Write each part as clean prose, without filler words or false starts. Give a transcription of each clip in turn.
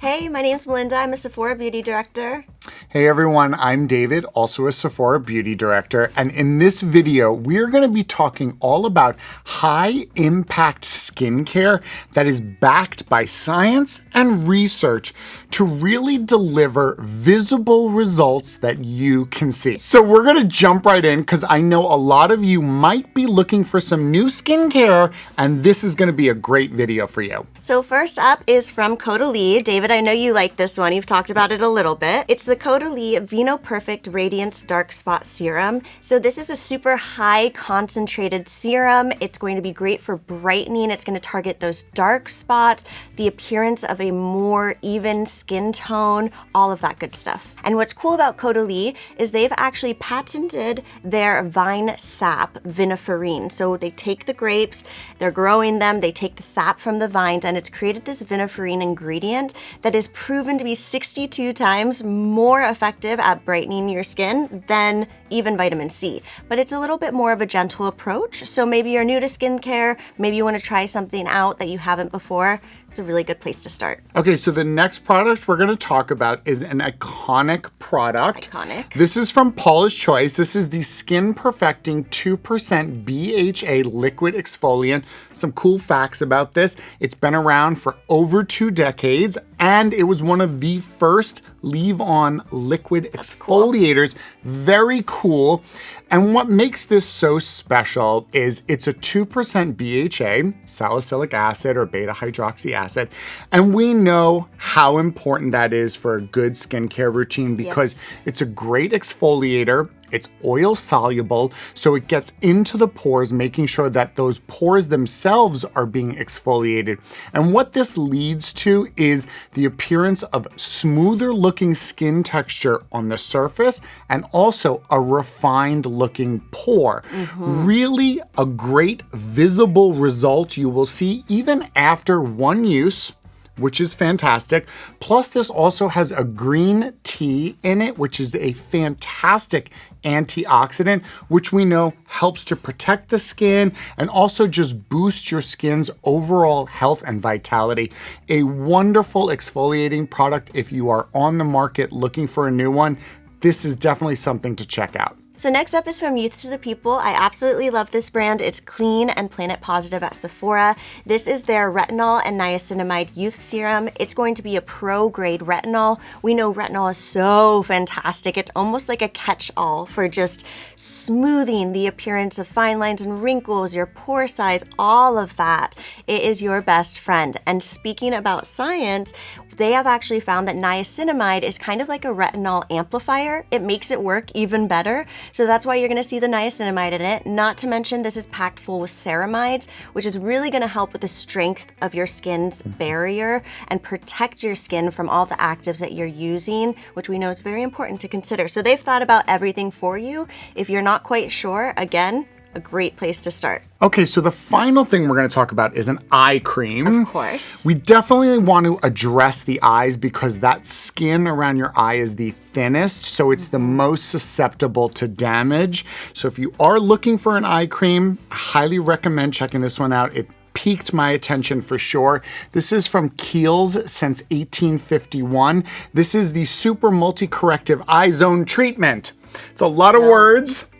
Hey, my name's Melinda. I'm a Sephora Beauty Director. Hey everyone, I'm David, also a Sephora Beauty Director, and in this video, we're going to be talking all about high-impact skincare that is backed by science and research to really deliver visible results that you can see. So we're going to jump right in because I know a lot of you might be looking for some new skincare, and this is going to be a great video for you. So first up is from Coty. David, I know you like this one. You've talked about it a little bit. It's the Coty Vino Perfect Radiance Dark Spot Serum. So this is a super high concentrated serum. It's going to be great for brightening. It's going to target those dark spots, the appearance of a more even skin tone, all of that good stuff. And what's cool about Coty is they've actually patented their vine sap viniferine. So they take the grapes, they're growing them, they take the sap from the vines, and it's created this viniferine ingredient that is proven to be 62 times more effective at brightening your skin than even vitamin C. But it's a little bit more of a gentle approach. So maybe you're new to skincare, maybe you want to try something out that you haven't before. It's a really good place to start. Okay, so the next product we're going to talk about is an iconic product. Iconic. This is from Paulas Choice. This is the Skin Perfecting 2% BHA liquid exfoliant. Some cool facts about this. It's been around for over 2 decades, and it was one of the first leave-on liquid exfoliators. Cool. Very cool. And what makes this so special is it's a 2% BHA, salicylic acid or beta hydroxy acid. And we know how important that is for a good skincare routine because it's a great exfoliator. It's oil soluble, so it gets into the pores, making sure that those pores themselves are being exfoliated. And what this leads to is the appearance of smoother looking skin texture on the surface and also a refined looking pore. Really a great visible result you will see even after one use, which is fantastic. Plus, this also has a green tea in it, which is a fantastic antioxidant, which we know helps to protect the skin and also just boost your skin's overall health and vitality. A wonderful exfoliating product if you are on the market looking for a new one. This is definitely something to check out. So next up is from Youth to the People. I absolutely love this brand. It's clean and planet positive at Sephora. This is their retinol and niacinamide youth serum. It's going to be a pro-grade retinol. We know retinol is so fantastic. It's almost like a catch-all for just smoothing the appearance of fine lines and wrinkles, your pore size, all of that. It is your best friend. And speaking about science, they have actually found that niacinamide is kind of like a retinol amplifier. It makes it work even better. So that's why you're gonna see the niacinamide in it. Not to mention this is packed full with ceramides, which is really gonna help with the strength of your skin's barrier and protect your skin from all the actives that you're using, which we know is very important to consider. So they've thought about everything for you. If you're not quite sure, again, a great place to start. Okay, so the final thing we're going to talk about is an eye cream. Of course. We definitely want to address the eyes because that skin around your eye is the thinnest, so it's the most susceptible to damage. So if you are looking for an eye cream, I highly recommend checking this one out. It piqued my attention for sure. This is from Kiehl's since 1851. This is the Super Multi-Corrective Eye Zone Treatment. It's a lot of words,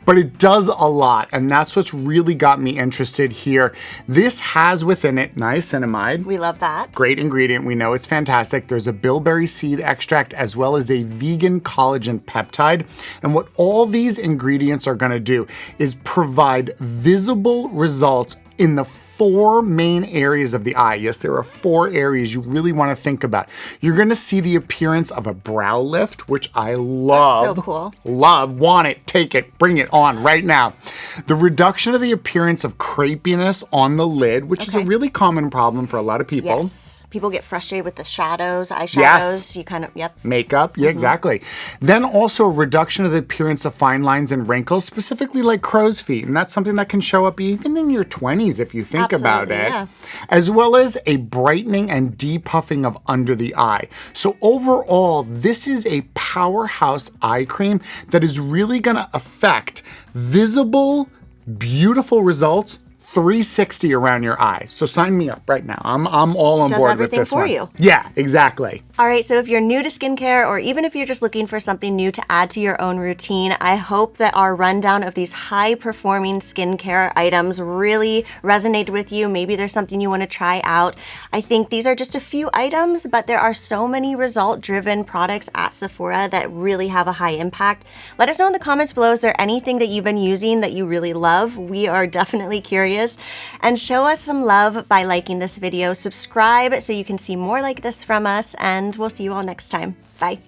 but it does a lot, and that's what's really got me interested here. This has within it niacinamide. We love that. Great ingredient. We know it's fantastic. There's a bilberry seed extract as well as a vegan collagen peptide. And what all these ingredients are going to do is provide visible results in the 4 main areas of the eye. Yes, there are 4 areas you really want to think about. You're going to see the appearance of a brow lift, which I love. That's so cool. Love, want it, take it, bring it on right now. The reduction of the appearance of crepiness on the lid, which is a really common problem for a lot of people. Yes. People get frustrated with the shadows, eyeshadows. Yes. You kind of, Makeup, yeah, exactly. Then also a reduction of the appearance of fine lines and wrinkles, specifically like crow's feet. And that's something that can show up even in your 20s if you think about it. As well as a brightening and depuffing of under the eye. So overall, this is a powerhouse eye cream that is really gonna affect visible, beautiful results 360 around your eye. So sign me up right now. I'm all on Does board with everything this for one. you. Yeah, exactly. All right, so if you're new to skincare, or even if you're just looking for something new to add to your own routine, I hope that our rundown of these high-performing skincare items really resonated with you. Maybe there's something you want to try out. I think these are just a few items, but there are so many result-driven products at Sephora that really have a high impact. Let us know in the comments below, is there anything that you've been using that you really love? We are definitely curious. And show us some love by liking this video. Subscribe so you can see more like this from us, and we'll see you all next time. Bye.